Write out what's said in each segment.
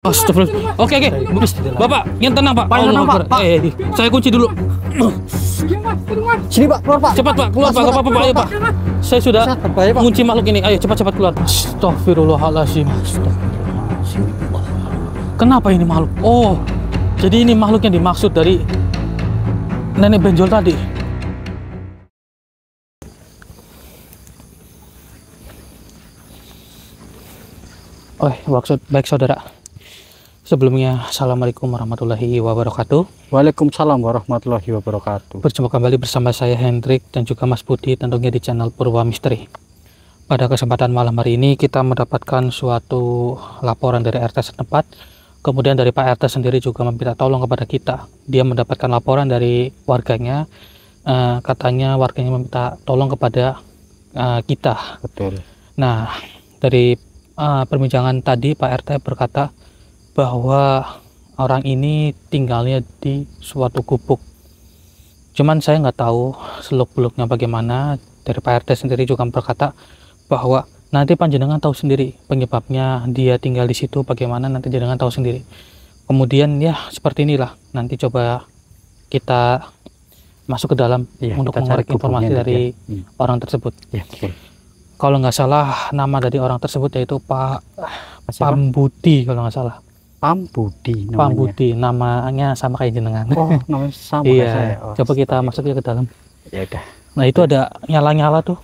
Astagfirullah. Oke. Bapak, yang tenang Pak. Allah Akbar. Saya kunci dulu. Sini Pak, keluar Pak. Cepat Pak, keluar Pak. Gak apa-apa Pak. Ayo Pak. Saya sudah mengunci makhluk ini. Ayo cepat keluar. Astagfirullahaladzim. Kenapa ini makhluk? Oh, jadi ini makhluk yang dimaksud dari nenek benjol tadi. Oh, baik saudara. Sebelumnya, Assalamualaikum warahmatullahi wabarakatuh. Waalaikumsalam warahmatullahi wabarakatuh. Berjumpa kembali bersama saya Hendrik dan juga Mas Budi tentunya di channel Purwa Misteri. Pada kesempatan malam hari ini kita mendapatkan suatu laporan dari RT setempat. Kemudian dari Pak RT sendiri juga meminta tolong kepada kita. Dia mendapatkan laporan dari warganya. Katanya warganya meminta tolong kepada kita. Betul. Nah, dari perbincangan tadi Pak RT berkata bahwa orang ini tinggalnya di suatu gubuk. Cuman saya nggak tahu seluk-beluknya bagaimana. Dari Pak RT sendiri juga berkata bahwa nanti panjenengan tahu sendiri penyebabnya dia tinggal di situ bagaimana, nanti panjenengan tahu sendiri. Kemudian ya seperti inilah, nanti coba kita masuk ke dalam untuk mengorek informasi dari orang tersebut. Ya, betul. Kalau nggak salah nama dari orang tersebut yaitu Pak Pambudi kalau nggak salah. Pambudi namanya. Pambudi, namanya sama kayak jenengan. Oh, namanya sama iya. kayak saya. Oh, coba kita masuknya ke dalam. Ya udah. Nah, itu ada nyala-nyala tuh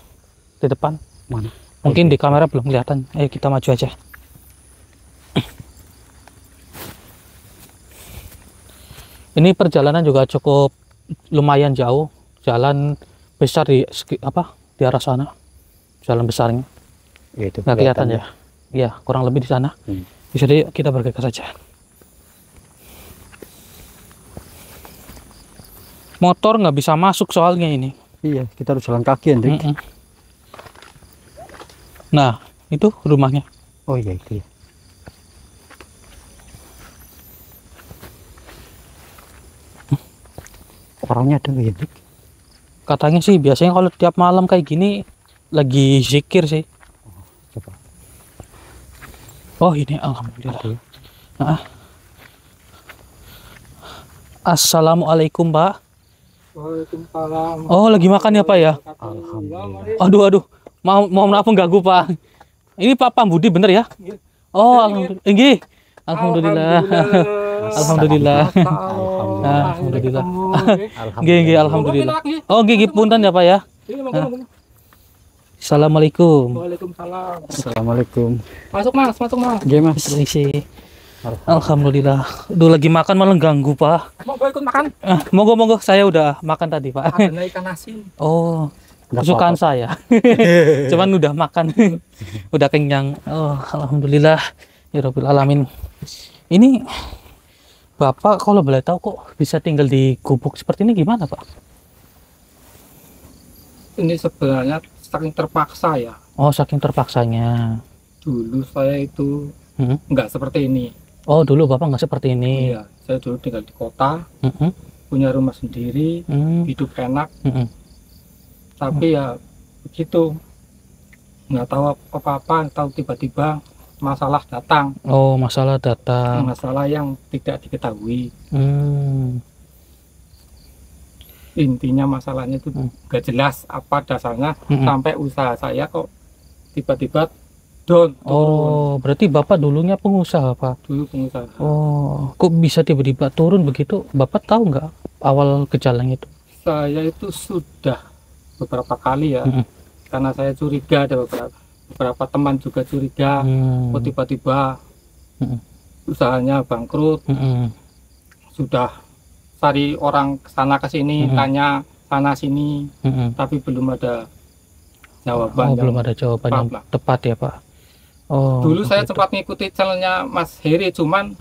di depan. Mana? Mungkin di kamera belum kelihatan. Ayo kita maju aja. Ini perjalanan juga cukup lumayan jauh. Jalan besar di arah sana. Jalan besarnya. Ya, itu nggak kelihatan ya. Iya, kurang lebih di sana. Jadi kita bergegas saja. Motor nggak bisa masuk soalnya ini. Iya, kita harus jalan kaki, Hendrik. Nah, itu rumahnya. Oh iya, itu ya. Orangnya ada nggak, Hendrik? Katanya sih biasanya kalau tiap malam kayak gini lagi zikir sih. Coba. Oh ini alhamdulillah. Nah. Assalamualaikum Pak. Waalaikumsalam. Oh lagi makan ya Pak ya? Alhamdulillah. Aduh. Mohon maaf mengganggu Pak. Ini Pak Pambudi bener ya? Oh alhamdulillah. Enggih. Alhamdulillah. Alhamdulillah. Alhamdulillah. Nggih alhamdulillah. Oh nggih punten ya Pak ya. Assalamualaikum. Waalaikumsalam. Assalamualaikum. Masuk Mas. Oke Mas. Permisi. Alhamdulillah. Duh lagi makan malah ganggu Pak. Mau ikut makan? Monggo saya udah makan tadi Pak. Ada ikan asin. Oh kesukaan saya. Cuman udah makan. Udah kenyang. Oh alhamdulillah. Ya Rabbil Alamin. Ini Bapak kalau boleh tahu kok bisa tinggal di gubuk seperti ini gimana Pak? Ini sebenarnya saking terpaksa ya. Oh saking terpaksanya. Dulu saya itu nggak seperti ini. Oh dulu Bapak nggak seperti ini. Iya, saya dulu tinggal di kota, punya rumah sendiri, hidup enak. Tapi ya begitu, nggak tahu apa-apa, tahu tiba-tiba masalah datang. Oh masalah datang. Masalah yang tidak diketahui. Intinya masalahnya itu nggak jelas apa dasarnya, sampai usaha saya kok tiba-tiba down. Oh berarti Bapak dulunya pengusaha Pak? Dulu pengusaha. Oh kok bisa tiba-tiba turun begitu? Bapak tahu nggak awal gejalanya itu? Saya itu sudah beberapa kali ya, karena saya curiga, ada beberapa teman juga curiga, kok tiba-tiba usahanya bangkrut. Sudah cari orang kesana kesini, tanya sana sini, tapi belum ada jawaban. Oh, belum ada jawaban yang tepat ya Pak. Oh. Dulu saya sempat mengikuti channelnya Mas Heri, cuman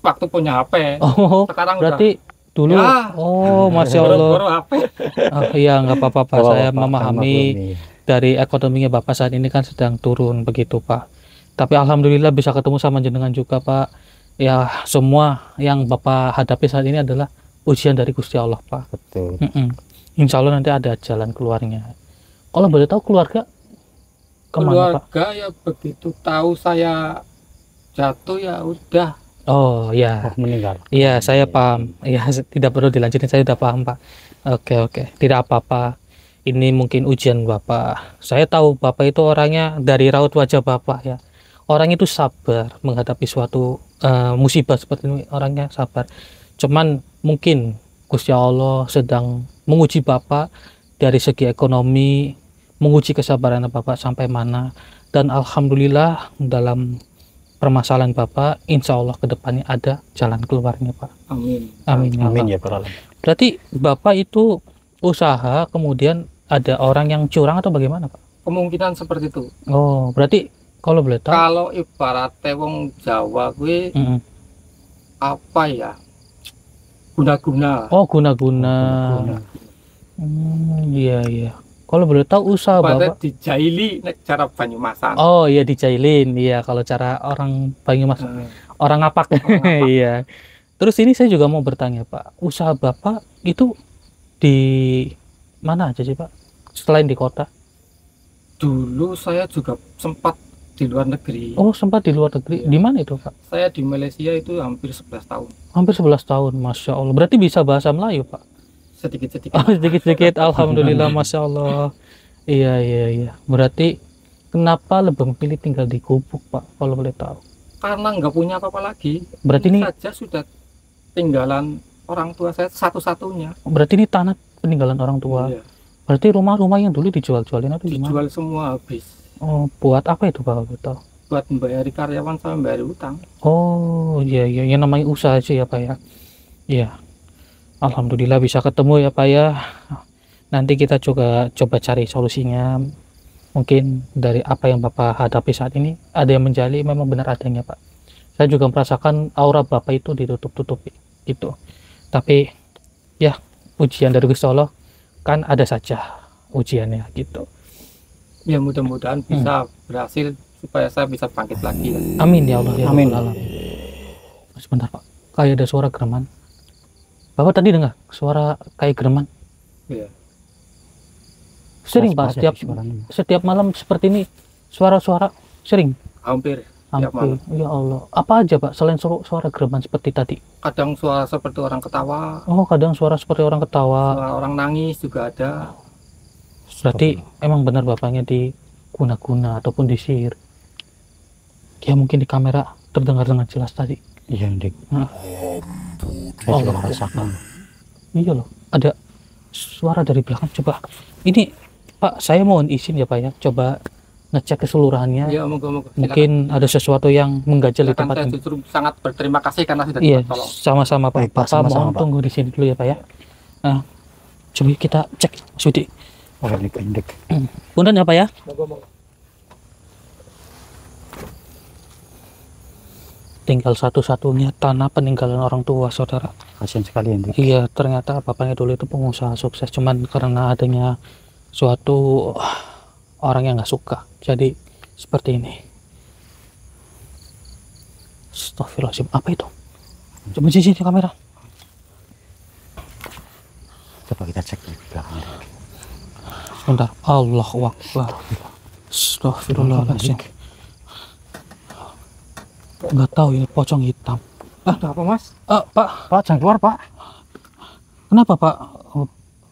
waktu punya HP. Oh. Sekarang berarti udah, dulu. Ya. Oh, masya Allah. Baru HP. Oh iya nggak apa-apa Pak. Saya memahami dari ekonominya Bapak saat ini kan sedang turun begitu Pak. Tapi alhamdulillah bisa ketemu sama jenengan juga Pak. Ya semua yang Bapak hadapi saat ini adalah ujian dari Gusti Allah Pak. Betul. Insya Allah nanti ada jalan keluarnya. Kalau boleh tahu keluarga kemana Pak? Keluarga ya begitu tahu saya jatuh ya udah. Oh ya, meninggal. iya saya paham. Iya, tidak perlu dilanjutin, saya udah paham Pak. Oke, tidak apa-apa. Ini mungkin ujian Bapak. Saya tahu Bapak itu orangnya, dari raut wajah Bapak ya. Orang itu sabar menghadapi suatu musibah seperti ini, orangnya sabar. Cuman mungkin Gusti Allah sedang menguji Bapak dari segi ekonomi, menguji kesabaran Bapak sampai mana. Dan alhamdulillah dalam permasalahan Bapak, insya Allah kedepannya ada jalan keluarnya Pak. Amin. Amin. Amin Allah. ya Pak. Berarti Bapak itu usaha kemudian ada orang yang curang atau bagaimana Pak? Kemungkinan seperti itu. Oh, berarti kalau boleh tahu? Kalau ibaratnya wong Jawa gue apa ya? Guna-guna. Oh, guna-guna. Iya. Kalau boleh tahu usaha Ibaratnya Bapak? dijaili nek cara Banyumasan. Oh iya, dicailin. Iya, kalau cara orang Banyumas, orang ngapak. Iya. Terus ini saya juga mau bertanya Pak, usaha Bapak itu di mana aja sih Pak? Selain di kota? Dulu saya juga sempat di luar negeri. Oh, sempat di luar negeri. Iya. Di mana itu Pak? Saya di Malaysia itu hampir 11 tahun. Hampir 11 tahun, Masya Allah. Berarti bisa bahasa Melayu Pak? Sedikit-sedikit. Oh, sedikit-sedikit. Alhamdulillah, Masya Allah. Iya. Berarti kenapa lebih memilih tinggal di Gubuk Pak, kalau boleh tahu? Karena nggak punya apa-apa lagi. Berarti ini saja sudah tinggalan orang tua saya satu-satunya. Berarti ini tanah peninggalan orang tua. Iya. Berarti rumah-rumah yang dulu dijual-jualin atau gimana? Dijual semua habis. Oh, buat apa itu Pak, kalau boleh tahu? Buat membayari karyawan sama membayari utang. Oh iya, yang namanya usaha sih ya Pak ya. Iya, alhamdulillah bisa ketemu ya Pak ya. Nanti kita juga coba cari solusinya. Mungkin dari apa yang Bapak hadapi saat ini, ada yang menjali, memang benar adanya Pak. Saya juga merasakan aura Bapak itu ditutup-tutupi gitu. Tapi ya, ujian dari Gusti Allah kan ada saja ujiannya gitu. Ya mudah-mudahan bisa berhasil supaya saya bisa bangkit lagi. Amin ya Allah ya Amin. Rabbal Alamin. Sebentar Pak, kayak ada suara gereman. Bapak tadi dengar suara kayak gereman? Iya. Sering Pak, setiap malam seperti ini suara-suara sering. Hampir. Hampir. Ya Allah. Apa aja Pak selain suara gereman seperti tadi? Kadang suara seperti orang ketawa. Oh, kadang suara seperti orang ketawa. Suara orang nangis juga ada. Berarti emang benar bapaknya diguna-guna ataupun disihir. Ya mungkin di kamera terdengar dengan jelas tadi. Iya, Dik. Saya juga merasakan. Iya loh, ada suara dari belakang. Coba ini Pak, saya mohon izin ya Pak ya, coba ngecek keseluruhannya. Ya, moga-moga. Mungkin ada sesuatu yang mengganjal di tempat saya ini. justru sangat berterima kasih karena sudah Iya, ditolong. sama-sama Pak. Baik, Pak, Bapak sama-sama, mohon Pak. tunggu di sini dulu ya Pak ya. Nah, coba kita cek Sudi. Oke, Dik. Punten ya Pak ya. Moga-moga. Tinggal satu-satunya tanah peninggalan orang tua saudara. Kasihan sekali, Dik. Iya, ternyata bapaknya dulu itu pengusaha sukses, cuman karena adanya suatu orang yang nggak suka, jadi seperti ini. Astagfirullahaladzim, apa itu? Coba sini kamera. Coba kita cek di belakang, Dik. Sebentar. Allahu Akbar. Astagfirullahaladzim. Nggak tahu ini pocong hitam. Ada apa, Mas? Pak, jangan keluar, Pak. Kenapa Pak?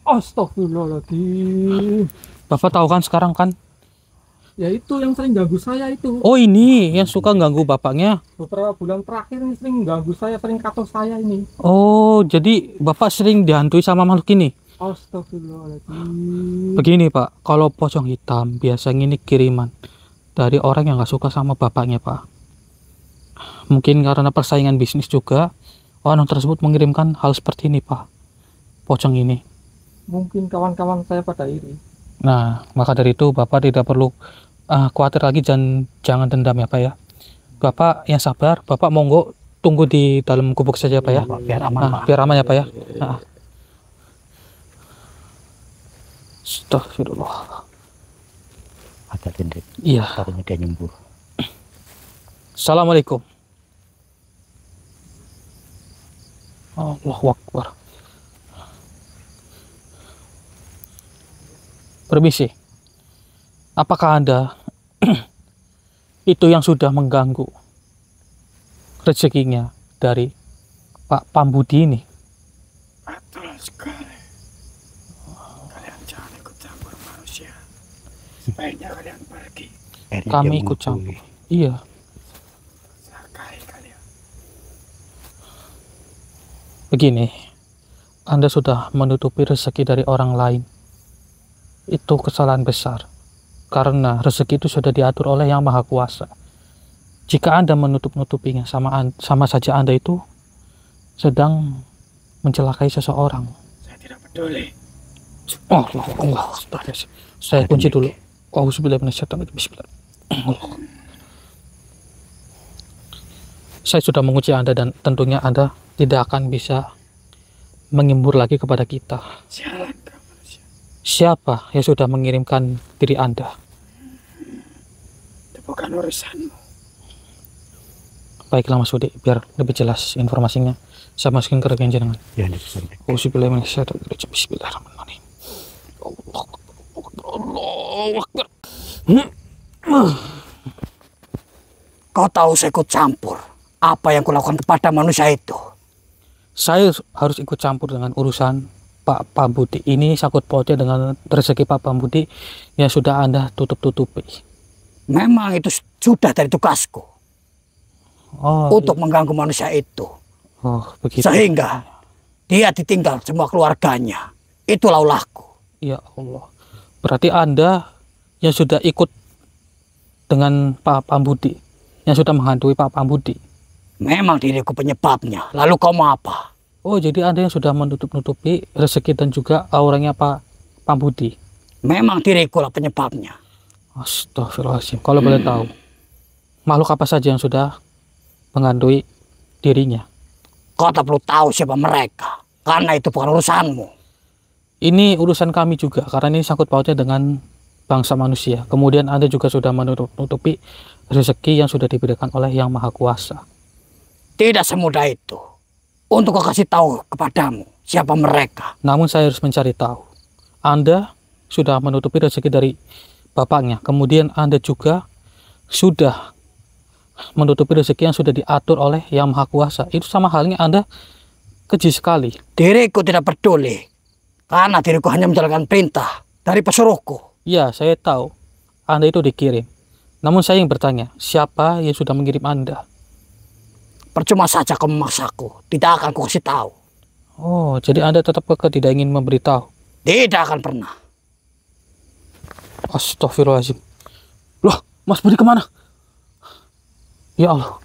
Astagfirullahaladzim. Bapak tahu kan sekarang kan? Ya itu yang sering ganggu saya itu. Oh ini yang suka ganggu bapaknya. Beberapa bulan terakhir ini sering ganggu saya, sering kata saya ini. Oh jadi Bapak sering dihantui sama makhluk ini? Astagfirullahaladzim. Begini Pak, kalau pocong hitam biasanya ini kiriman dari orang yang nggak suka sama bapaknya Pak. Mungkin karena persaingan bisnis juga, orang tersebut mengirimkan hal seperti ini Pak, pocong ini. Mungkin kawan-kawan saya pada iri. Nah, maka dari itu Bapak tidak perlu khawatir lagi dan jangan dendam ya Pak ya. Bapak yang sabar, Bapak monggo tunggu di dalam gubuk saja Pak ya. Pak, biar aman, Nah, Pak. biar aman ya Pak ya. Nah. Astagfirullah. Hati-hati, Dik. Iya. Takutnya dia nyembur. Assalamualaikum. Allahu Akbar. Permisi. Apakah Anda itu yang sudah mengganggu rezekinya dari Pak Pambudi ini? Betul sekali. Kalian jangan ikut campur manusia. Sebaiknya kalian pergi. Kami ikut campur. Iya. Sakai kalian. Begini, Anda sudah menutupi rezeki dari orang lain. Itu kesalahan besar. Karena rezeki itu sudah diatur oleh Yang Maha Kuasa. Jika Anda menutup-nutupinya, sama saja Anda itu sedang mencelakai seseorang. Saya tidak peduli. Oh, Allah. Saya kunci dulu. Bismillah. Saya sudah mengunci Anda dan tentunya Anda tidak akan bisa mengimbur lagi kepada kita. Sialan kau manusia. Siapa yang sudah mengirimkan diri Anda? Itu bukan urusanmu. Baiklah Mas Budi, biar lebih jelas informasinya. Saya masukin ke rekening jenengan. Ya, dipesan. Bismillahirrahmanirrahim. Allahu Akbar. Kau tahu saya ikut campur. Apa yang kulakukan kepada manusia itu? Saya harus ikut campur dengan urusan Pak Pambudi. Ini sangkut pautnya dengan rezeki Pak Pambudi yang sudah Anda tutup-tutupi. Memang itu sudah dari tugasku. Oh, Untuk mengganggu manusia itu. oh begitu. Sehingga dia ditinggal semua keluarganya. Itulah ulahku. Ya Allah. Berarti Anda yang sudah ikut dengan Pak Pambudi, yang sudah menghantui Pak Pambudi. Memang diriku penyebabnya. Lalu kau mau apa? Oh, jadi Anda yang sudah menutup-nutupi rezeki dan juga auranya Pak Pambudi. Memang diriku lah penyebabnya. Astagfirullahaladzim. Kalau boleh tahu, makhluk apa saja yang sudah menghantui dirinya? Kau tak perlu tahu siapa mereka. Karena itu bukan urusanmu. Ini urusan kami juga, karena ini sangkut pautnya dengan bangsa manusia. Kemudian Anda juga sudah menutupi rezeki yang sudah diberikan oleh Yang Maha Kuasa. Tidak semudah itu. Untuk kau kasih tahu kepadamu siapa mereka. Namun saya harus mencari tahu. Anda sudah menutupi rezeki dari bapaknya. Kemudian Anda juga sudah menutupi rezeki yang sudah diatur oleh Yang Maha Kuasa. Itu sama halnya Anda keji sekali. Diriku tidak peduli. Karena diriku hanya menjalankan perintah dari pesuruhku. Ya, saya tahu Anda itu dikirim. Namun saya ingin bertanya, siapa yang sudah mengirim Anda? Percuma saja kau memaksaku. Tidak akan ku kasih tahu. Oh, jadi Anda tetap kekeh tidak ingin memberitahu. Tidak akan pernah. Astagfirullahaladzim. Loh, Mas Budi kemana? Ya Allah.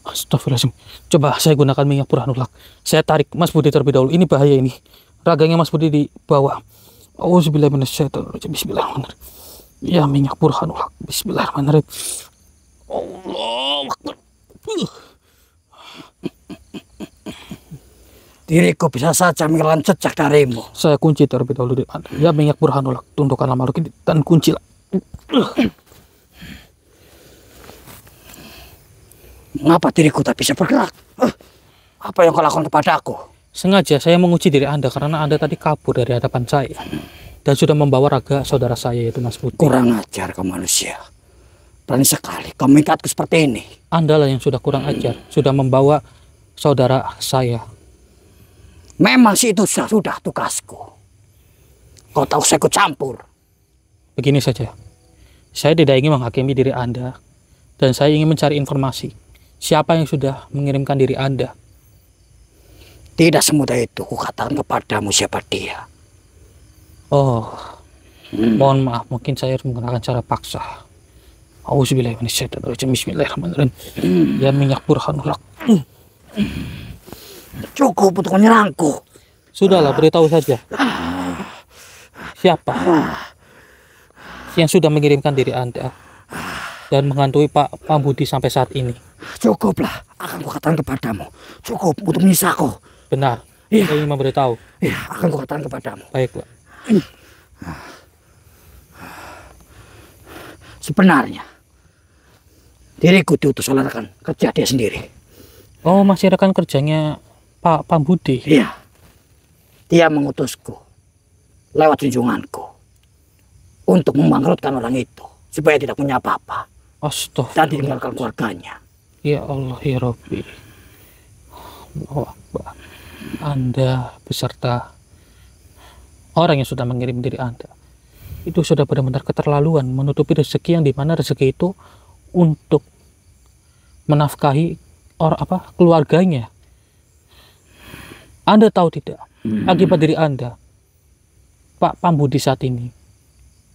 Astagfirullahaladzim. Coba saya gunakan minyak burhanullah. Saya tarik Mas Budi terlebih dahulu. Ini bahaya ini. Raganya Mas Budi di bawah. Auzubillahiminasyaitonirrajim. Bismillahirrahmanirrahim. Ya minyak burhanullah. Bismillahirrahmanirrahim. Allahu Akbar. Diriku bisa saja mengelan jejak darimu. Saya kunci terlebih dahulu di Anda. Ya minyak burhanullah. Tundukkanlah makhluk ini dan kuncilah. Mengapa diriku tak bisa bergerak? Apa yang kau lakukan kepada aku? Sengaja saya menguji diri Anda karena Anda tadi kabur dari hadapan saya dan sudah membawa raga saudara saya yaitu Mas Budi. Kurang ajar kau manusia. Berani sekali kau mengikatku seperti ini. Anda lah yang sudah kurang ajar, sudah membawa saudara saya. Memang sih itu sudah tugasku. Kau tahu saya ikut campur. Begini saja, saya tidak ingin menghakimi diri Anda dan saya ingin mencari informasi. Siapa yang sudah mengirimkan diri Anda? Tidak semudah itu kukatakan kepadamu siapa dia. Oh, mohon maaf, mungkin saya harus menggunakan cara paksa. Auzubillahiminasyaitonirrajim. Bismillahirrahmanirrahim. Ya minyak burhanullah. Cukup untuk menyerangku. Sudahlah, beritahu saja. Siapa yang sudah mengirimkan diri Anda dan menghantui Pak Pambudi sampai saat ini? Cukuplah, akan kukatakan kepadamu. Cukup untuk menyisaku. Benar, Iya. saya ingin memberitahu. Ya, akan kukatakan kepadamu. Baik, Pak. Sebenarnya diriku diutus oleh rekan kerja dia sendiri. Oh, masih rekan kerjanya Pak Pambudi? Iya. Dia mengutusku lewat junjunganku untuk membangkrutkan orang itu supaya tidak punya apa-apa dan Astagfirullah. ditinggalkan keluarganya. Ya Allah ya Rabbi. Allahu Akbar. Anda beserta orang yang sudah mengirim diri Anda itu sudah benar-benar keterlaluan menutupi rezeki yang dimana rezeki itu untuk menafkahi keluarganya. Anda tahu tidak, akibat diri Anda, Pak Pambudi saat ini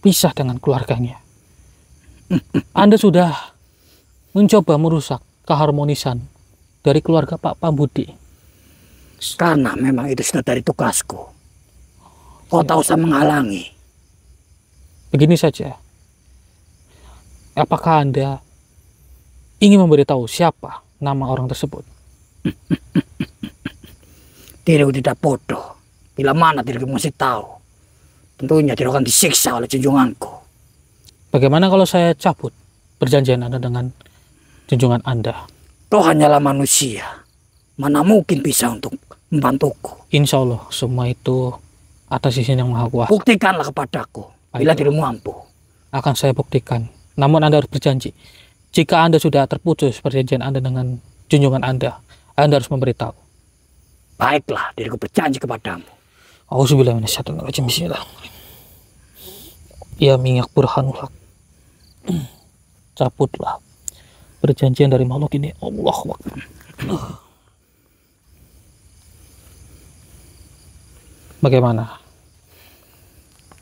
pisah dengan keluarganya. Anda sudah mencoba merusak keharmonisan dari keluarga Pak Pambudi. Karena memang itu sudah dari tugasku. Kau tak usah menghalangi. Begini saja, apakah Anda ingin memberitahu siapa nama orang tersebut? Diriku tidak bodoh. Bila mana diriku masih tahu, tentunya diriku akan disiksa oleh junjunganku. Bagaimana kalau saya cabut perjanjian Anda dengan junjungan Anda? Kau hanyalah manusia. Mana mungkin bisa untuk membantuku? Insya Allah semua itu atas izin yang Maha Kuasa. Buktikanlah kepadaku bila dirimu mampu. Akan saya buktikan. Namun Anda harus berjanji. Jika Anda sudah terputus perjanjian Anda dengan junjungan Anda harus memberitahu. Baiklah, diriku berjanji kepadamu. Auzubillahi minasyaitonirrajim. Bismillah. Ya minyak burhanul haq. Cabutlah perjanjian dari makhluk ini. Allahu Akbar. Bagaimana?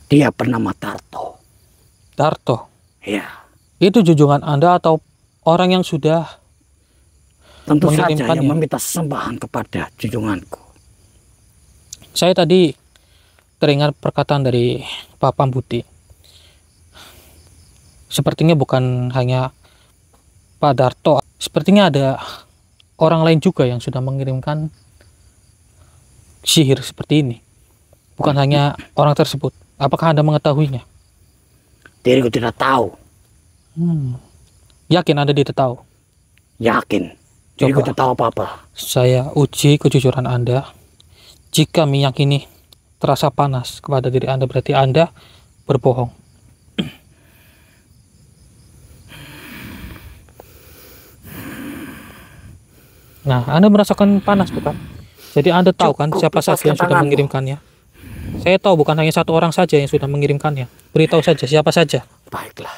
Dia bernama Darto. Darto? Ya. Itu junjungan Anda atau orang yang sudah tentu saja yang meminta sembahan kepada junjunganku. Saya tadi teringat perkataan dari Pak Pambudi. Sepertinya bukan hanya Pak Darto, sepertinya ada orang lain juga yang sudah mengirimkan sihir seperti ini. Bukan hanya orang tersebut. Apakah Anda mengetahuinya? Diriku tidak tahu. Yakin Anda tidak tahu? Yakin. Diriku tidak tahu apa-apa. Saya uji kejujuran Anda. Jika minyak ini terasa panas kepada diri Anda, berarti Anda berbohong. Nah, Anda merasakan panas bukan? Jadi Anda tahu kan siapa saja yang sudah mengirimkannya? Saya tahu bukan hanya satu orang saja yang sudah mengirimkannya. Beritahu saja siapa saja. Baiklah.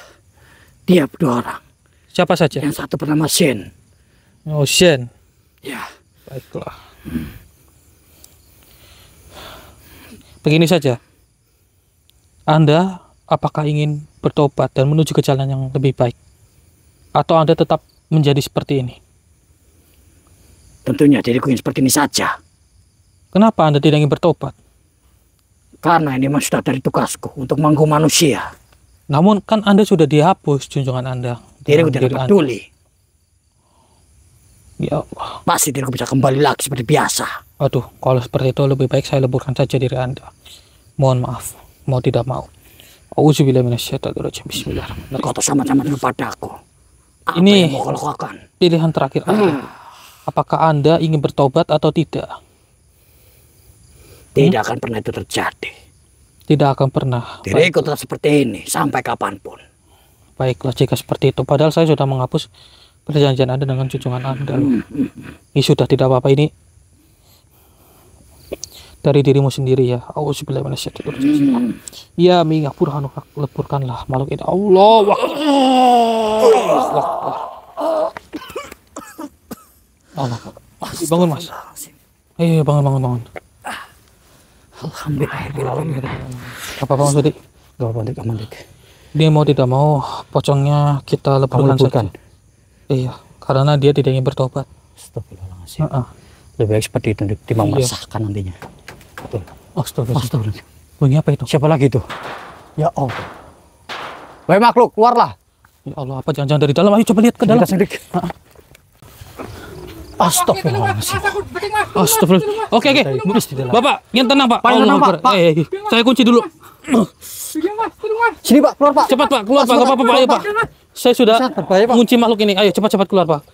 Dia berdua orang. Siapa saja? Yang satu bernama Shen. Oh, Shen. Ya. Baiklah. Begini saja. Anda apakah ingin bertobat dan menuju ke jalan yang lebih baik? Atau Anda tetap menjadi seperti ini? Tentunya diriku ingin seperti ini saja. Kenapa Anda tidak ingin bertobat? Karena ini memang sudah dari tugasku untuk mengganggu manusia. Namun kan Anda sudah dihapus junjungan Anda. Diriku tidak peduli. Ya Allah. Pasti diriku bisa kembali lagi seperti biasa. Aduh, kalau seperti itu lebih baik saya leburkan saja diri Anda. Mohon maaf, mau tidak mau. Auzubillahi minasyaitonirrajim. Bismillahirrahmanirrahim. Kau tahu sama-sama kepadaku. Apa ini yang mau kau lakukan? Pilihan terakhir Anda. Apakah Anda ingin bertobat atau tidak? Tidak akan pernah itu terjadi. Tidak akan pernah. Diriku tetap seperti ini sampai kapanpun. Baiklah jika seperti itu. Padahal saya sudah menghapus perjanjian Anda dengan junjungan Anda. Ini sudah tidak apa-apa, ini dari dirimu sendiri ya. Auzubillahi minasyaitonirrajim. Ya minyak burhanul haq, leburkanlah makhluk ini. Allahu Akbar. Allah. Bangun Mas. Ayo bangun. Alhamdulillah. Apa Mas Budi? Gak apa-apa, aman. Dia mau tidak mau pocongnya kita leburkan saja. Iya, karena dia tidak ingin bertobat. Astagfirullahaladzim. Lebih baik seperti itu ditimbang meresahkan nantinya. Betul. Astagfirullah. Bunyi apa itu? Siapa lagi itu? Ya Allah. Wahai makhluk, keluarlah. Ya Allah, apa jangan-jangan dari dalam? Ayo coba lihat ke dalam. Astagfirullahaladzim. Astagfirullah. Oke. Bapak, yang tenang Pak. Tenang, Pak. Saya kunci dulu. Sini Pak, keluar Pak. Cepat Pak, keluar Pak. Gak apa-apa Pak. Ayo Pak. Saya sudah mengunci makhluk ini. Ayo cepat keluar Pak.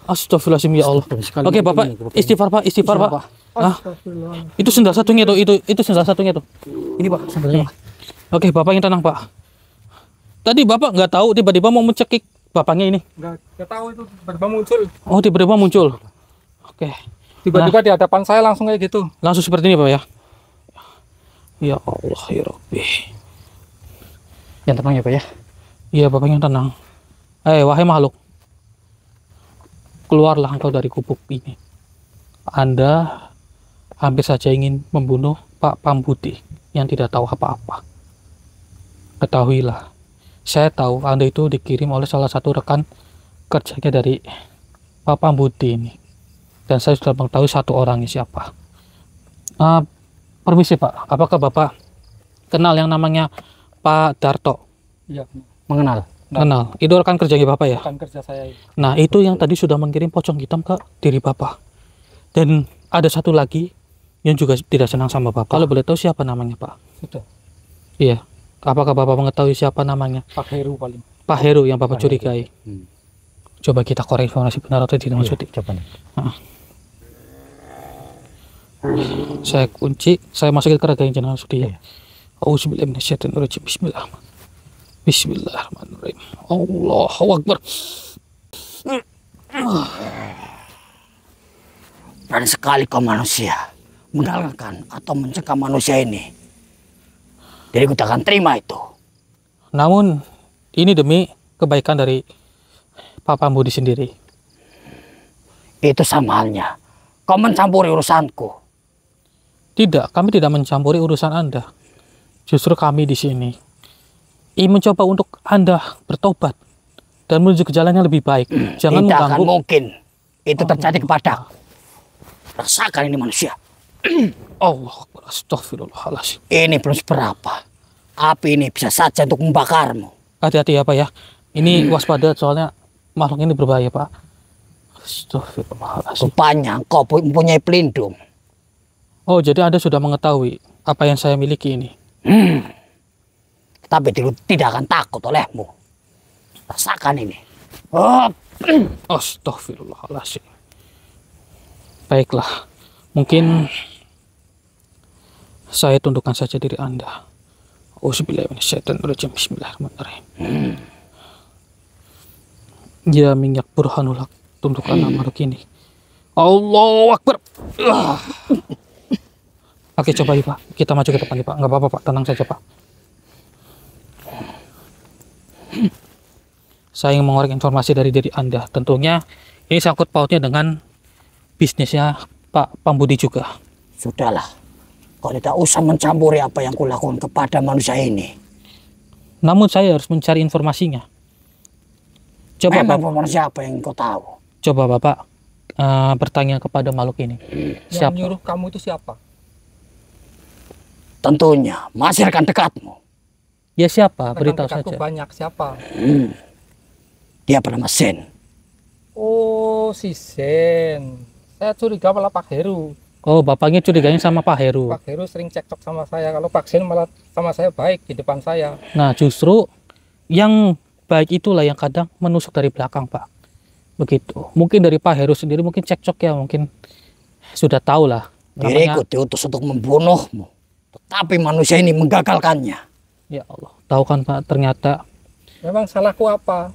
Astagfirullahaladzim ya Allah. Oke Bapak, istighfar Pak. Itu sendal satunya tuh. Itu sendal satunya tuh. Ini Pak, sendalnya Pak. Oke, Bapak yang tenang Pak. Tadi Bapak nggak tahu tiba-tiba mau mencekik bapaknya ini? Nggak tahu itu tiba-tiba muncul. Oh, tiba-tiba muncul. Oke. Tiba-tiba di hadapan saya langsung kayak gitu. Langsung seperti ini Pak ya. Ya Allah ya Rabbi. Yang tenang ya Pak ya. Iya Bapak yang tenang. Wahai makhluk, keluarlah engkau dari gubuk ini. Anda hampir saja ingin membunuh Pak Pambudi yang tidak tahu apa-apa. Ketahuilah, saya tahu Anda itu dikirim oleh salah satu rekan kerjanya dari Pak Pambudi ini. Dan saya sudah mengetahui satu orangnya siapa. Permisi Pak, apakah Bapak kenal yang namanya Pak Darto? Iya. Mengenal. Kenal, itu rekan kerjanya Bapak ya? Rekan kerja saya. Nah, itu yang tadi sudah mengirim pocong hitam ke diri Bapak. Dan ada satu lagi yang juga tidak senang sama Bapak. Kalau boleh tahu siapa namanya Pak? Sudah. Iya. Apakah Bapak mengetahui siapa namanya? Pak Heru paling. Pak Heru yang Bapak curigai. Hmm. Coba kita korek informasi benar atau tidak maksudnya. Coba nih. Saya kunci, saya masukin ke raga yang jenengan sudi ya. Auzubillahi minasyaitonirrajim. Bismillahirrahmanirrahim. Bismillahirrahmanirrahim. Allahu Akbar. Berani sekali kau manusia menggalakkan atau mencegah manusia ini. Jadi kita akan terima itu. Namun ini demi kebaikan dari Pak Pambudi sendiri. Itu sama halnya kau mencampuri urusanku. Tidak, kami tidak mencampuri urusan Anda. Justru kami di sini ingin mencoba untuk Anda bertobat dan menuju ke jalan yang lebih baik. Jangan Tidak akan mengganggu. mungkin itu terjadi kepada. Rasakan ini manusia. Allah Akbar, astagfirullahaladzim. Ini belum seberapa. Api ini bisa saja untuk membakarmu. Hati-hati ya Pak ya. Ini waspada soalnya makhluk ini berbahaya Pak. Astagfirullahaladzim. Rupanya kau mempunyai pelindung. Oh, jadi Anda sudah mengetahui apa yang saya miliki ini. Tapi tidak akan takut olehmu. Rasakan ini. Oh. Astagfirullahaladzim. Baiklah, mungkin saya tundukkan saja diri Anda. Auzubillahi minasyaitonirrajim. Bismillahirrahmanirrahim. Ya minyak burhanullah, tundukkanlah makhluk ini. Allahu Akbar. Oke, coba ya Pak, kita maju ke depan nih Pak. Nggak apa-apa Pak, tenang saja Pak. Saya ingin mengorek informasi dari diri Anda. Tentunya ini sangkut pautnya dengan bisnisnya Pak Pambudi juga. Sudahlah. Kau tidak usah mencampuri apa yang kulakukan kepada manusia ini. Namun saya harus mencari informasinya. Coba Memang Bapak, manusia apa yang kau tahu? coba Bapak bertanya kepada makhluk ini. Yang Siapa? nyuruh kamu itu siapa? Tentunya masih rekan dekatmu. Ya siapa? Rekan Beritahu dekatku saja. banyak siapa? Dia bernama Sen. Oh, si Sen. Saya curiga malah Pak Heru. Oh, bapaknya curiganya sama Pak Heru. Pak Heru sering cekcok sama saya. Kalau Pak Sen malah sama saya baik di depan saya. Nah, justru yang baik itulah yang kadang menusuk dari belakang, Pak. Begitu. Mungkin dari Pak Heru sendiri mungkin cekcok ya, mungkin sudah tahu lah. Diriku diutus untuk membunuhmu. Tetapi manusia ini menggagalkannya. Ya Allah. Tahu kan Pak, ternyata Memang salahku apa?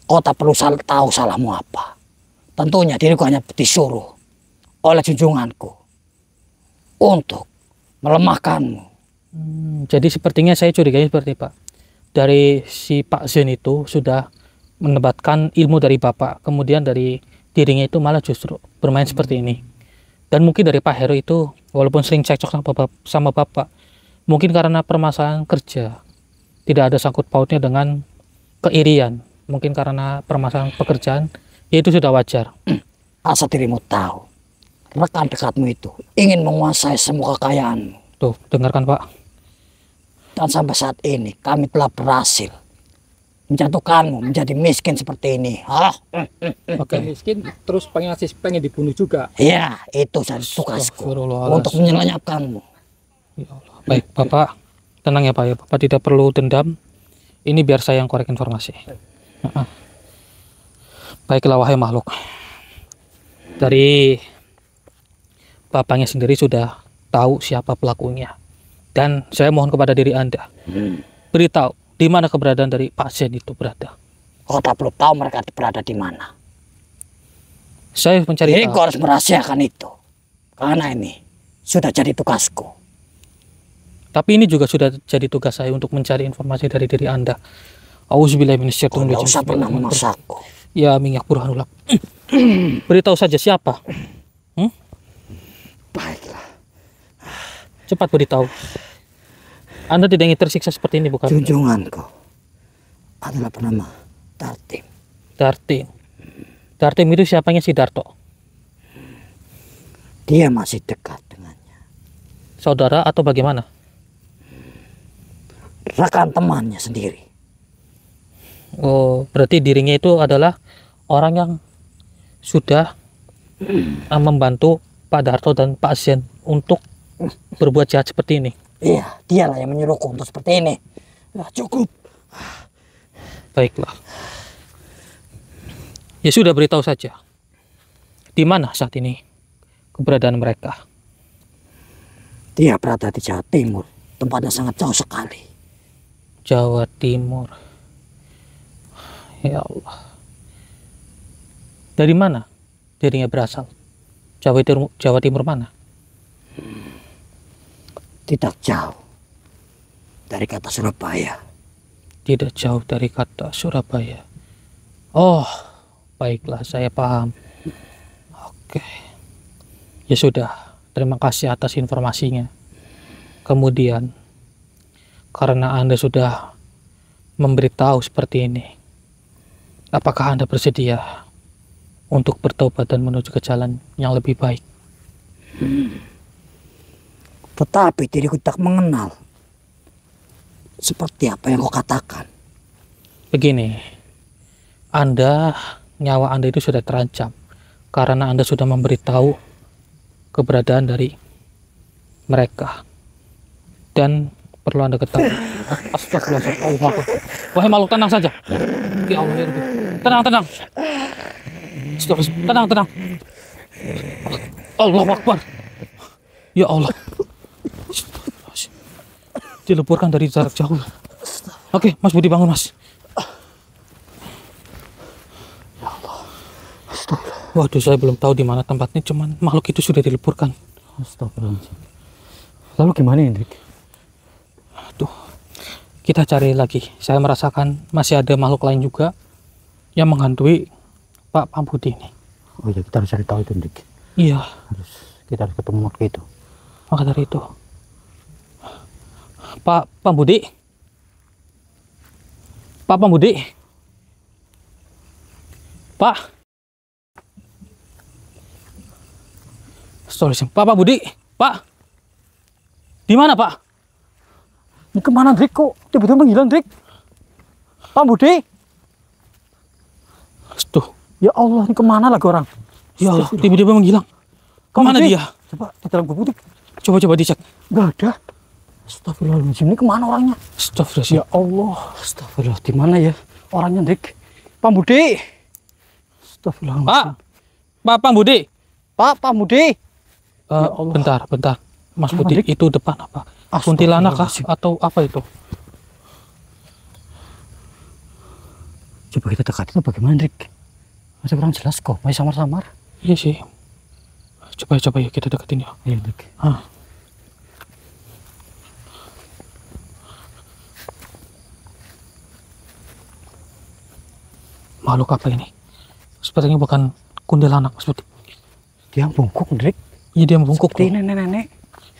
Kau tak perlu tahu salahmu apa. Tentunya diriku hanya disuruh oleh junjunganku untuk melemahkanmu. Jadi sepertinya saya curiganya seperti Pak. Dari si Pak Zen itu sudah menebatkan ilmu dari Bapak. Kemudian dari dirinya itu malah justru bermain seperti ini. Dan mungkin dari Pak Heru itu walaupun sering cekcok sama Bapak. Mungkin karena permasalahan kerja. Tidak ada sangkut pautnya dengan keirian. Mungkin karena permasalahan pekerjaan. Ya itu sudah wajar. Asal dirimu tahu. Rekan dekatmu itu ingin menguasai semua kekayaanmu. Tuh, dengarkan Pak. Dan sampai saat ini kami telah berhasil menjatuhkanmu menjadi miskin seperti ini. Oke. Miskin terus pengen dibunuh juga. Ya, itu saja tugasku Astagfirullahaladzim. untuk menyelamatkanmu. Ya Allah. Baik, Bapak. Tenang ya Pak ya. Bapak tidak perlu dendam. Ini biar saya yang korek informasi. Baiklah wahai makhluk. Dari Bapaknya sendiri sudah tahu siapa pelakunya. Dan saya mohon kepada diri Anda. Beritahu di mana keberadaan dari pasien itu berada. Kau tak perlu tahu mereka berada di mana. Saya mencari Jadi tahu. kau harus merahasiakan itu. Karena ini sudah jadi tugasku. Tapi ini juga sudah jadi tugas saya untuk mencari informasi dari diri Anda. Auzubillahi Kau minasyaitonir tidak rajim. usah pernah memaksaku. Ya minyak burhanullah. Beritahu saja siapa. Baiklah. Cepat beritahu. Anda tidak ingin tersiksa seperti ini bukan? Junjunganku adalah bernama Dartim. Dartim. Dartim itu siapanya si Darto? Dia masih dekat dengannya. Saudara atau bagaimana? Rekan temannya sendiri. Oh, berarti dirinya itu adalah orang yang sudah membantu Pak Darto dan Pak Zen untuk berbuat jahat seperti ini. Iya, dialah yang menyuruhku untuk seperti ini. Nah, cukup. Baiklah. Ya sudah, beritahu saja. Di mana saat ini keberadaan mereka? Dia berada di Jawa Timur. Tempatnya sangat jauh sekali. Jawa Timur. Ya Allah. Dari mana dirinya berasal? Jawa Timur mana? Tidak jauh dari kata Surabaya. Tidak jauh dari kata Surabaya. Oh, baiklah, saya paham. Oke. Ya sudah, terima kasih atas informasinya. Kemudian, karena Anda sudah memberitahu seperti ini, apakah Anda bersedia untuk bertobat dan menuju ke jalan yang lebih baik? Tetapi diriku tak mengenal seperti apa yang kau katakan. Begini, nyawa Anda itu sudah terancam karena Anda sudah memberitahu keberadaan dari mereka. Dan perlu Anda ketahui. Astagfirullahaladzim. Wahai makhluk, tenang saja. Ya Allah, ya Rabbi. Tenang. Tenang. Allahu Akbar. Ya Allah. Dileburkan dari jarak jauh. Oke, Mas Budi, bangun, Mas. Ya Allah. Waduh, saya belum tahu di mana tempatnya, cuman makhluk itu sudah dileburkan. Astagfirullahaladzim. Lalu gimana, Hendrik? Aduh, kita cari lagi. Saya merasakan masih ada makhluk lain juga yang menghantui Pak Budi ini. Oh iya, kita harus cari tahu itu, Hendrik. Iya, Kita harus ketemu makhluk itu. maka dari itu, Pak Budi, Pak Budi, Pak, di mana Pak? Ini kemana, Hendrik? Kok tiba-tiba menghilang, Hendrik? Pak Budi? Tuh, Ya Allah, ini kemana lagi orang? ya Allah, tiba-tiba menghilang. Kemana Budi? dia? Coba di dalam gubuk, Hendrik. Coba dicek. Nggak ada. Astagfirullahaladzim, ini kemana orangnya? Astagfirullahaladzim. Ya Allah, astagfirullah, di mana ya orangnya, Hendrik? Pak Budi? Astagfirullahaladzim. Pak Budi. Pak Budi? Ya Allah. Bentar. Mas Kenapa, Budi, Dik? itu depan apa? Kuntilanak kah? Astagfirullahaladzim. Atau apa itu? Coba kita dekatin bagaimana, Hendrik? Masih kurang jelas kok, masih samar-samar. Iya sih. Coba yuk kita deketin ya. Iya, Hendrik. Makhluk apa ini? Sepertinya bukan kuntilanak, Mas Budi. Dia bungkuk, Hendrik. Iya, dia membungkuk. Seperti loh. nenek-nenek.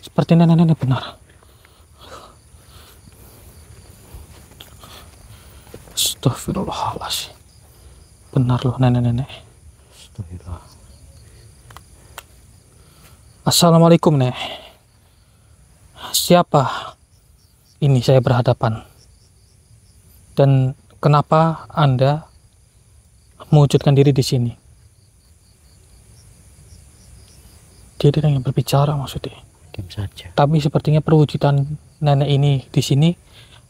Seperti nenek-nenek, benar. Astagfirullahaladzim. Benar loh, nenek-nenek. Astagfirullah. Assalamualaikum, Nek. Siapa ini saya berhadapan? Dan kenapa Anda mewujudkan diri di sini? Dia tidak ingin berbicara maksudnya. Diam saja. Tapi sepertinya perwujudan nenek ini di sini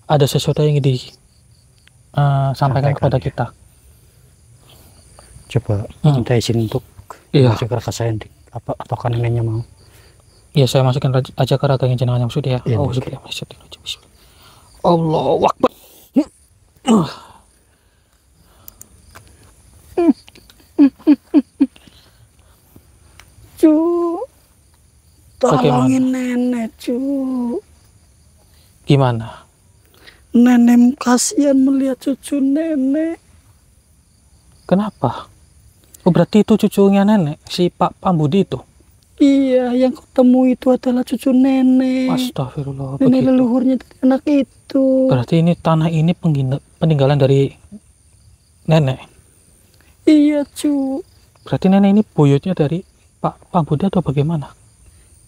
ada sesuatu yang ingin disampaikan Sampaikan, kepada ya. kita. Coba minta izin untuk Iya. masuk ke raka saya, Hendrik. Ataukah neneknya mau? Iya, saya masukkan aja ke raganya jenengan yang maksudnya. Iya, Oh, Dik. Allahu Akbar. Cu, Bagaimana? tolongin nenek, cu. Gimana? Nenek kasihan melihat cucu nenek. Kenapa? Oh, berarti itu cucunya nenek, si Pak Pambudi itu. Iya, yang ketemu itu adalah cucu nenek. Astagfirullah, Nenek begitu. leluhurnya dari anak itu. Berarti ini tanah ini peninggalan dari nenek. Iya, cu. Berarti nenek ini buyutnya dari Pak Pambudi atau bagaimana?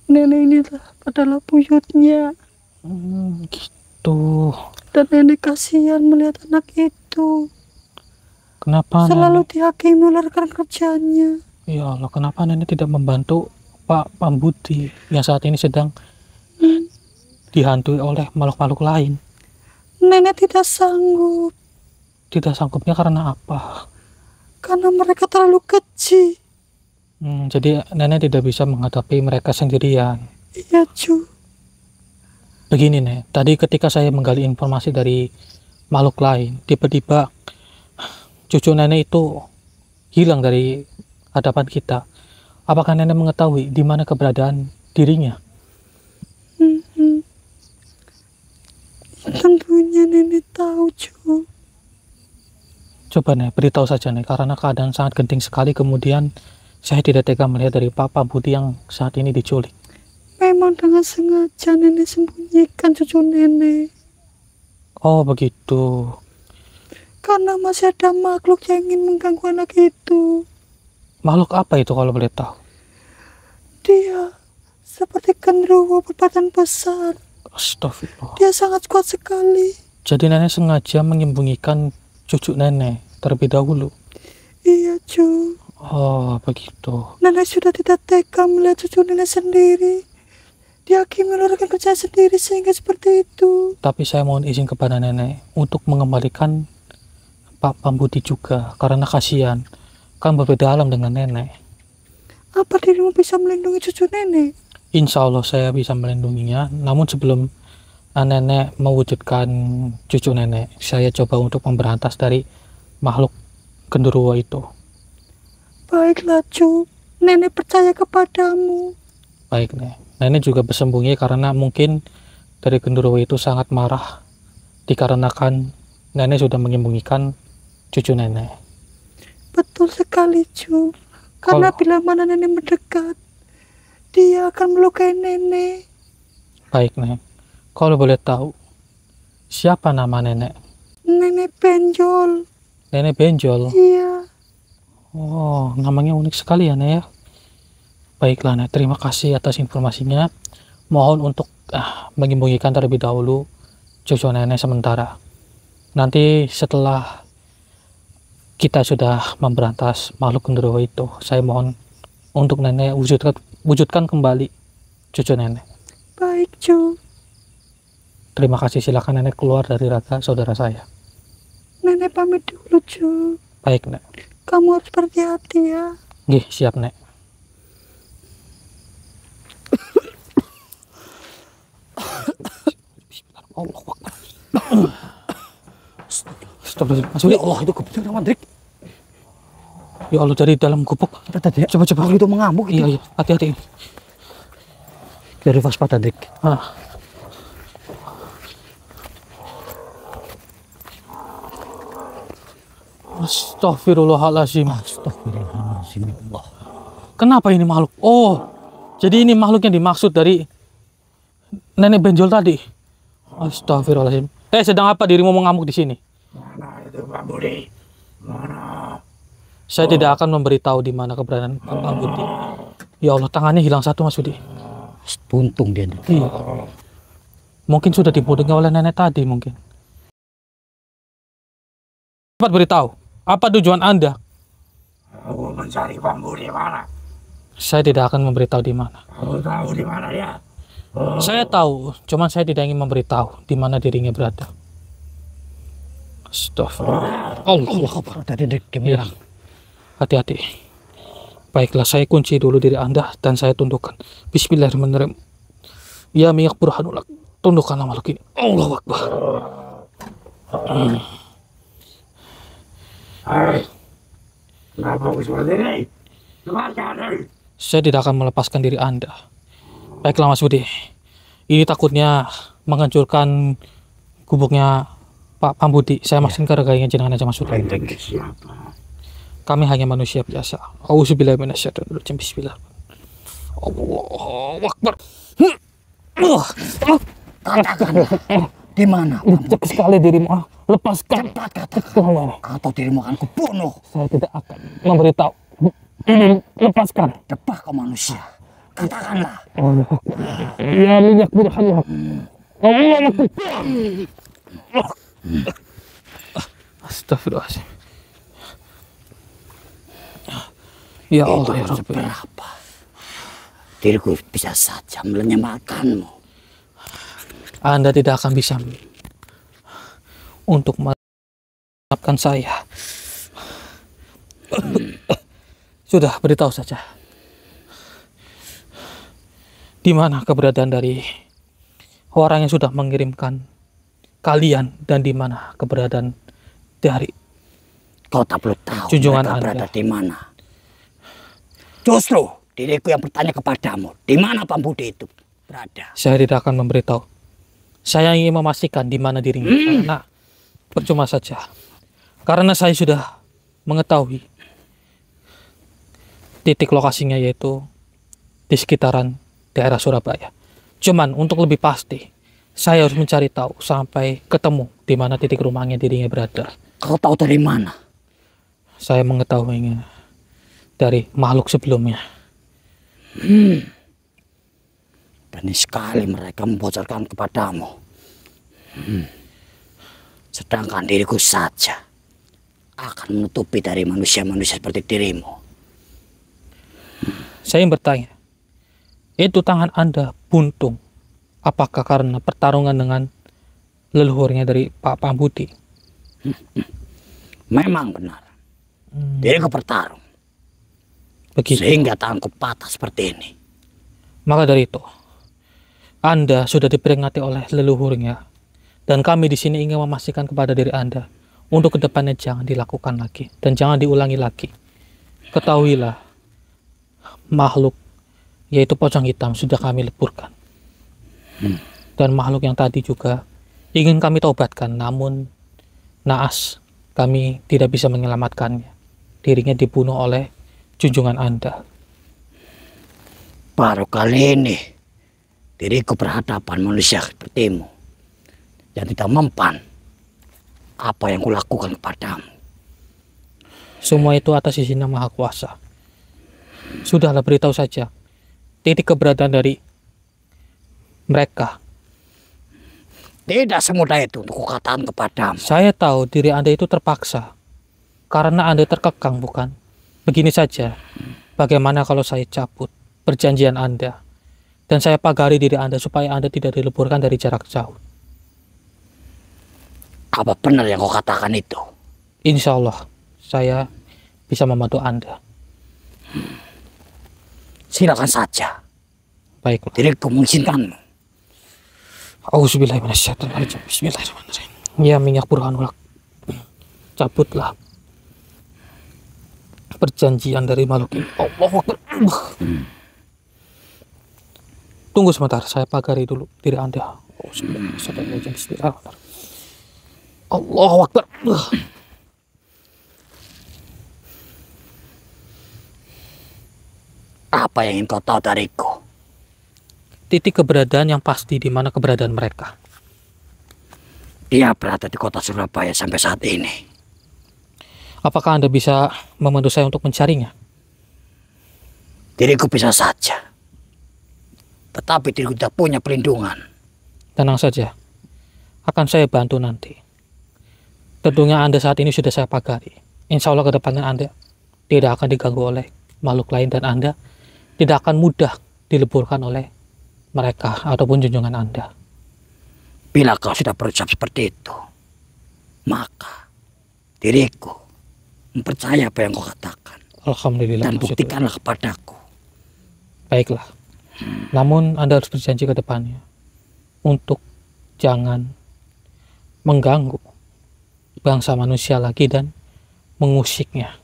Nenek ini adalah buyutnya. Gitu. Dan nenek kasihan melihat anak itu. Kenapa Selalu nenek? dihakimi oleh rekan kerjanya. Ya Allah, kenapa nenek tidak membantu Pak Pambudi yang saat ini sedang dihantui oleh makhluk-makhluk lain? Nenek tidak sanggup. Tidak sanggupnya karena apa? Karena mereka terlalu kecil. Jadi nenek tidak bisa menghadapi mereka sendirian. Iya, cu. Begini nih, tadi ketika saya menggali informasi dari makhluk lain, tiba-tiba cucu nenek itu hilang dari hadapan kita. Apakah nenek mengetahui di mana keberadaan dirinya? Tentunya nenek tahu, cu. Coba nih, beritahu saja nih, karena keadaan sangat genting sekali. Kemudian saya tidak tega melihat dari Pak Pambudi yang saat ini diculik. Memang dengan sengaja nenek sembunyikan cucu nenek. Oh begitu. Karena masih ada makhluk yang ingin mengganggu anak itu. Makhluk apa itu kalau boleh tahu? Dia seperti genderuwo berbadan besar. Astagfirullah. Dia sangat kuat sekali. Jadi nenek sengaja menyembunyikan cucu nenek terlebih dahulu. Iya, cu. Oh begitu. Nenek sudah tidak tega melihat cucu nenek sendiri. Dihakimi oleh rekan kerja sendiri sehingga seperti itu. Tapi saya mohon izin kepada nenek untuk mengembalikan Pak Pambudi juga, karena kasihan kan berbeda alam dengan nenek. Apa dirimu bisa melindungi cucu nenek? Insya Allah saya bisa melindunginya. Namun sebelum nenek mewujudkan cucu nenek, saya coba untuk memberantas dari makhluk genderuwo itu. Baiklah, cu. Nenek percaya kepadamu. Baik nih, nenek juga bersembunyi karena mungkin dari genderuwo itu sangat marah dikarenakan nenek sudah menyembunyikan cucu nenek. Betul sekali, cu. Karena bila mana nenek mendekat, dia akan melukai nenek. Baik nih, kalau boleh tahu siapa nama nenek? Nenek benjol. Nenek benjol. Iya. Oh, namanya unik sekali ya, Nek ya. Baiklah, Nek. Terima kasih atas informasinya. Mohon untuk menyembunyikan terlebih dahulu cucu nenek sementara. Nanti setelah kita sudah memberantas makhluk genderuwo itu, saya mohon untuk nenek wujudkan kembali cucu nenek. Baik, cu. Terima kasih. Silakan nenek keluar dari raga saudara saya. Nenek pamit dulu, cu. Baik, Nek. Kamu harus berhati-hati ya. Nggih, siap, Nek. Allah Akbar. Astagfirullah. Mas Uli. Ya Allah, itu gubuk sama Drik. Ya Allah, dari dalam gubuk. Tadi Coba. itu mengamuk itu. Iya, hati-hati. Dari waspada, Drik. Astagfirullahaladzim. Astagfirullahaladzim, ya Allah. Kenapa ini makhluk? Oh, jadi ini makhluk yang dimaksud dari nenek benjol tadi. Astagfirullahaladzim. Sedang apa dirimu mengamuk di sini? Mana itu Pak Budi? Mana? Saya tidak akan memberitahu di mana keberadaan Pak Pambudi. Ya Allah, tangannya hilang satu, Mas Budi. Tuntung dia, Drik. Iya. Mungkin sudah dibunuhnya oleh nenek tadi mungkin. Cepat beritahu, apa tujuan Anda? Aku mencari Pak Budi mana? Saya tidak akan memberitahu di mana. Aku tahu di mana dia. Saya tahu, cuman saya tidak ingin memberitahu di mana dirinya berada. Astagfirullah. Allah Akbar. Tadi Drik, Ya, hati-hati. Baiklah, saya kunci dulu diri Anda dan saya tundukkan. Bismillahirrahmanirrahim. Ya miyak burhanulak. Tundukkanlah makhluk ini. Allahu Akbar. Hei, kenapa aku seperti ini? Lepaskan diri. Saya tidak akan melepaskan diri Anda. Baiklah Mas Budi. Ini takutnya menghancurkan gubuknya Pak Pambudi. Saya masih keragainya jenengan aja Mas Budi. Ente siapa? Kami hanya manusia biasa. Auzubillahi minasyaitonirrajim. Bismillah. Allahu Akbar. Katakanlah, di mana? Licik sekali dirimu. Lepaskan. Cepat katakan, atau dirimu akan kubunuh. Saya tidak akan memberitahu. Ini lepaskan. Debah kau manusia. Katakanlah. Ya minyak burhan. Allah Akbar. Astagfirullahaladzim. Ya Allah ya Rabbi. Seberapa? Diriku bisa saja menyelamatkanmu. Anda tidak akan bisa untuk memaafkan saya. Sudah, beritahu saja. Di mana keberadaan dari orang yang sudah mengirimkan kalian dan di mana keberadaan dari Kau tak perlu tahu junjungan mereka Anda berada di mana. Justru diriku yang bertanya kepadamu, di mana Pambudi itu berada. Saya tidak akan memberitahu. Saya ingin memastikan di mana dirinya. Karena percuma saja. Karena saya sudah mengetahui titik lokasinya yaitu di sekitaran daerah Surabaya. Cuman untuk lebih pasti, saya harus mencari tahu sampai ketemu di mana titik rumahnya dirinya berada. Kau tahu dari mana? Saya mengetahuinya dari makhluk sebelumnya. Berani sekali mereka membocorkan kepadamu. Sedangkan diriku saja akan menutupi dari manusia-manusia seperti dirimu. Saya ingin bertanya, itu tangan Anda buntung. Apakah karena pertarungan dengan leluhurnya dari Pak Pambudi? Memang benar. Diriku bertarung. Begitu. Sehingga tanganku patah seperti ini. Maka dari itu, Anda sudah diperingati oleh leluhurnya, dan kami di sini ingin memastikan kepada diri Anda untuk kedepannya jangan dilakukan lagi dan jangan diulangi lagi. Ketahuilah, makhluk yaitu pocong hitam sudah kami leburkan, dan makhluk yang tadi juga ingin kami taubatkan, namun naas kami tidak bisa menyelamatkannya. Dirinya dibunuh oleh junjungan Anda. Baru kali ini diriku berhadapan manusia sepertimu yang tidak mempan apa yang kulakukan kepadamu. Semua itu atas izin Yang Maha Kuasa. Sudahlah, beritahu saja titik keberadaan dari mereka. Tidak semudah itu untuk kukatakan kepadamu. Saya tahu diri Anda itu terpaksa karena Anda terkekang, bukan? Begini saja, bagaimana kalau saya cabut perjanjian Anda dan saya pagari diri Anda supaya Anda tidak dileburkan dari jarak jauh? Apa benar yang kau katakan itu? Insya Allah saya bisa membantu Anda. Silakan saja. Baiklah. Diriku mengizinkanmu. Auzubillahi minasyaitonirrajim. Bismillahirrahmanirrahim. Ya minyak burhanul haq. Cabutlah perjanjian dari makhluk ini. Allahu Akbar. Tunggu sebentar, saya pagari dulu diri Anda. Auzubillahi Bismillahirrahmanirrahim. Allahu Akbar. Apa yang ingin kau tahu dariku? Titik keberadaan yang pasti di mana keberadaan mereka. Dia berada di kota Surabaya sampai saat ini. Apakah Anda bisa membantu saya untuk mencarinya? Diriku bisa saja. Tetapi diriku tidak punya perlindungan. Tenang saja, akan saya bantu nanti. Tentunya Anda saat ini sudah saya pagari. Insya Allah kedepannya Anda tidak akan diganggu oleh makhluk lain dan Anda tidak akan mudah dileburkan oleh mereka ataupun junjungan Anda. Bila kau sudah berucap seperti itu, maka diriku mempercaya apa yang kau katakan. Alhamdulillah. Dan buktikanlah kepadaku. Baiklah. Namun Anda harus berjanji ke depannya untuk jangan mengganggu bangsa manusia lagi dan mengusiknya.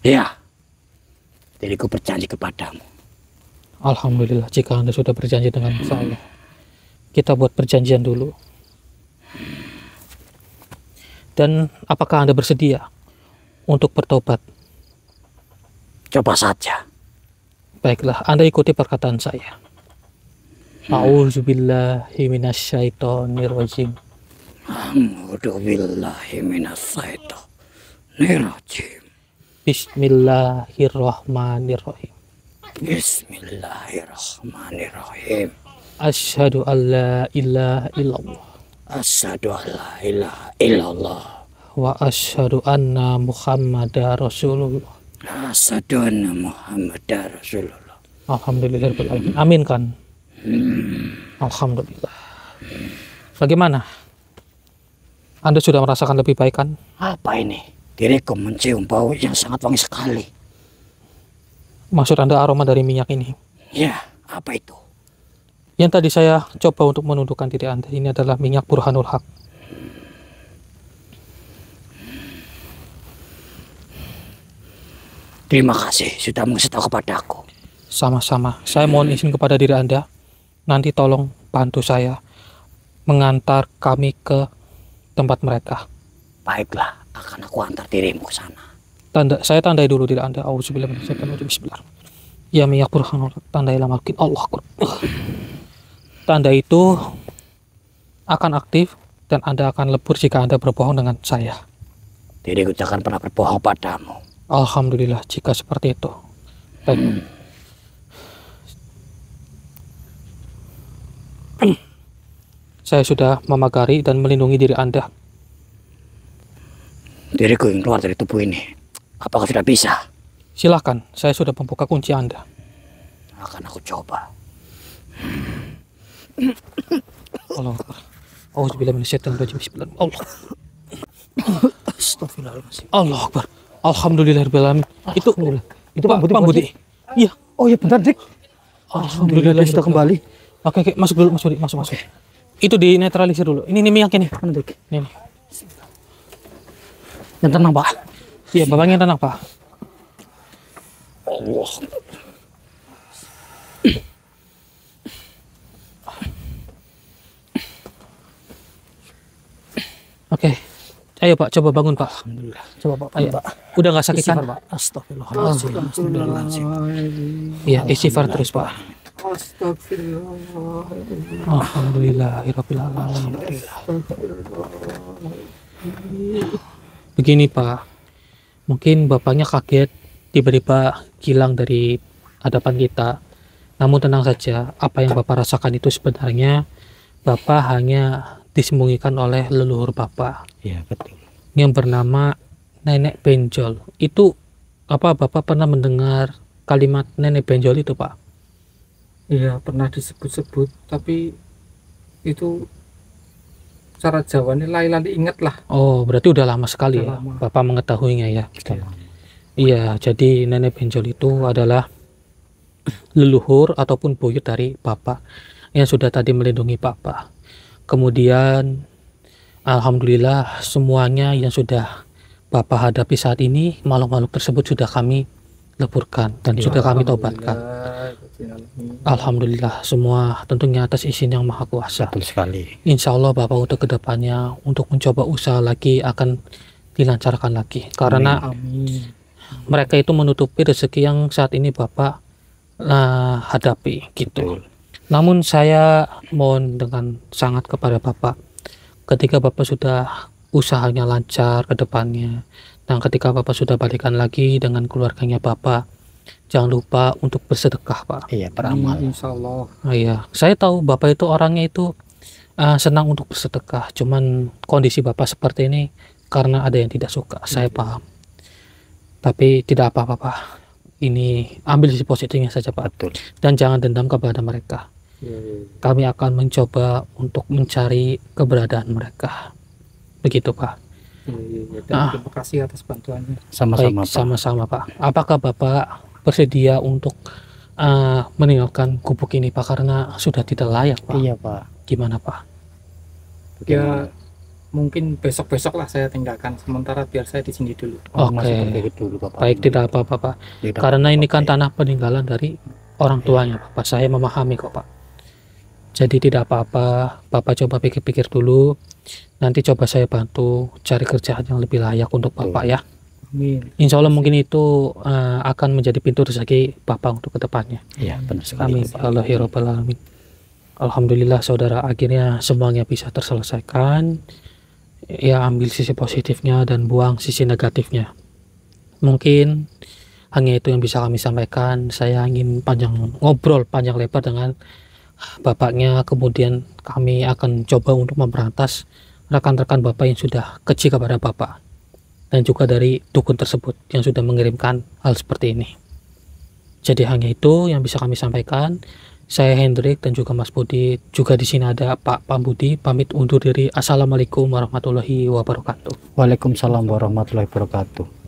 Ya, diriku berjanji kepadamu. Alhamdulillah, jika Anda sudah berjanji dengan saya, kita buat perjanjian dulu. Dan apakah Anda bersedia untuk bertobat? Coba saja. Baiklah, Anda ikuti perkataan saya. A'udzubillahi minasyaitonirrajim. A'udzubillahi minasyaitonirrajim. Bismillahirrahmanirrahim. Bismillahirrahmanirrahim. Asyhadu an la ilaha illallah Asyhadu an la ilaha illallah. wa asyhadu anna Muhammadar Rasulullah. Asyhadu anna Muhammadar Rasulullah. Alhamdulillahirrahmanirrahim. Amin kan? Alhamdulillah. Bagaimana? Anda sudah merasakan lebih baik kan? Apa ini? Diriku mencium bau yang sangat wangi sekali. Maksud Anda aroma dari minyak ini? Ya, apa itu? Yang tadi saya coba untuk menundukkan diri Anda, ini adalah minyak Burhanul Haq. Terima kasih sudah mengasih tahu kepadaku. Sama-sama. Saya mohon izin kepada diri Anda, nanti tolong bantu saya mengantar kami ke tempat mereka. Baiklah, akan aku antar dirimu ke sana. Saya tandai dulu diri Anda. Auzubillahi minasyaitonirrajim. Bismillahirrahmanirrahim. Ya minyak Burhanul Haq, tandailah malkin Allah. Tanda itu akan aktif dan Anda akan lebur jika Anda berbohong dengan saya. Diriku jangan pernah berbohong padamu. Alhamdulillah jika seperti itu. Baik. Saya sudah memagari dan melindungi diri Anda. Diriku ingin keluar dari tubuh ini. Apakah sudah bisa? Silahkan, saya sudah membuka kunci Anda. Akan aku coba. Allah Akbar. Auzubillahi minasyaitonirrajim. Bismillahirrahmanirrahim. Astagfirullahaladzim. Allah Akbar. Alhamdulillahirrahmanirrahim. Itu Pak Budi. Iya. Oh ya bentar dik. Alhamdulillah sudah kembali. Oke, masuk dulu, masuk. Itu dinetralisir dulu. Ini minyaknya nih. Mana dik? Nih. Yang tenang pak. Iya, bapaknya tenang, Pak. Allah. Oke. Ayo Pak, coba bangun Pak. Alhamdulillah. Coba pak. Ayo. Pak. Udah nggak sakit kan? Istighfar, pak. Astagfirullahaladzim. Iya, istighfar terus Pak. Astagfirullah. Alhamdulillahirabbil alamin. Begini Pak, mungkin bapaknya kaget tiba-tiba hilang dari hadapan kita. Namun tenang saja, apa yang bapak rasakan itu sebenarnya bapak hanya disembunyikan oleh leluhur bapak. Iya betul. Yang bernama Nenek Benjol. Itu apa bapak pernah mendengar kalimat Nenek Benjol itu Pak? Iya, pernah disebut-sebut, tapi itu cara Jawanya lali ingat lah. Oh, berarti udah lama sekali Udah ya lama. bapak mengetahuinya ya. Iya. Iya, jadi Nenek Benjol itu adalah leluhur ataupun buyut dari bapak yang sudah tadi melindungi bapak. Kemudian alhamdulillah semuanya yang sudah bapak hadapi saat ini, makhluk-makhluk tersebut sudah kami leburkan dan sudah kami tobatkan. Alhamdulillah, semua tentunya atas izin yang maha kuasa. Betul sekali. Insya Allah bapak untuk kedepannya untuk mencoba usaha lagi akan dilancarkan lagi karena Amin. mereka itu menutupi rezeki yang saat ini bapak hadapi gitu. Namun saya mohon dengan sangat kepada bapak, ketika bapak sudah usahanya lancar ke depannya dan ketika bapak sudah balikan lagi dengan keluarganya bapak, jangan lupa untuk bersedekah Pak. Iya beramal. Insya Allah. Iya, saya tahu bapak itu orangnya itu senang untuk bersedekah, cuman kondisi bapak seperti ini karena ada yang tidak suka, saya paham. Tapi tidak apa-apa Pak, ini ambil sisi positifnya saja Pak. Betul. Dan jangan dendam kepada mereka. Kami akan mencoba untuk mencari keberadaan mereka. Begitu Pak. Terima kasih atas bantuannya. Sama-sama Baik, Pak. sama-sama Pak. Apakah Bapak bersedia untuk meninggalkan gubuk ini Pak, karena sudah tidak layak Pak? Iya Pak. Gimana Pak? Ya, mungkin besok-besok lah saya tinggalkan. Sementara biar saya di sini dulu. Oh, Oke. masih berdiri dulu Bapak. Baik, tidak apa-apa Pak. Tidak Karena ini apa-apa, kan ya. tanah peninggalan dari orang tuanya Bapak. Saya memahami kok Pak. Jadi tidak apa-apa, Bapak coba pikir-pikir dulu. Nanti coba saya bantu cari kerjaan yang lebih layak untuk Bapak ya. Amin. Insya Allah mungkin itu akan menjadi pintu rezeki Bapak untuk kedepannya. Iya, benar sekali. Amin. Ya Allah ya Rabbal Alamin. Alhamdulillah saudara, akhirnya semuanya bisa terselesaikan. Ya, ambil sisi positifnya dan buang sisi negatifnya. Mungkin hanya itu yang bisa kami sampaikan. Saya ingin ngobrol panjang lebar dengan bapaknya, kemudian kami akan coba untuk memberantas rekan-rekan bapak yang sudah keji kepada bapak, dan juga dari dukun tersebut yang sudah mengirimkan hal seperti ini. Jadi hanya itu yang bisa kami sampaikan. Saya Hendrik dan juga Mas Budi, juga di sini ada Pak Budi, pamit undur diri. Assalamualaikum warahmatullahi wabarakatuh. Waalaikumsalam warahmatullahi wabarakatuh.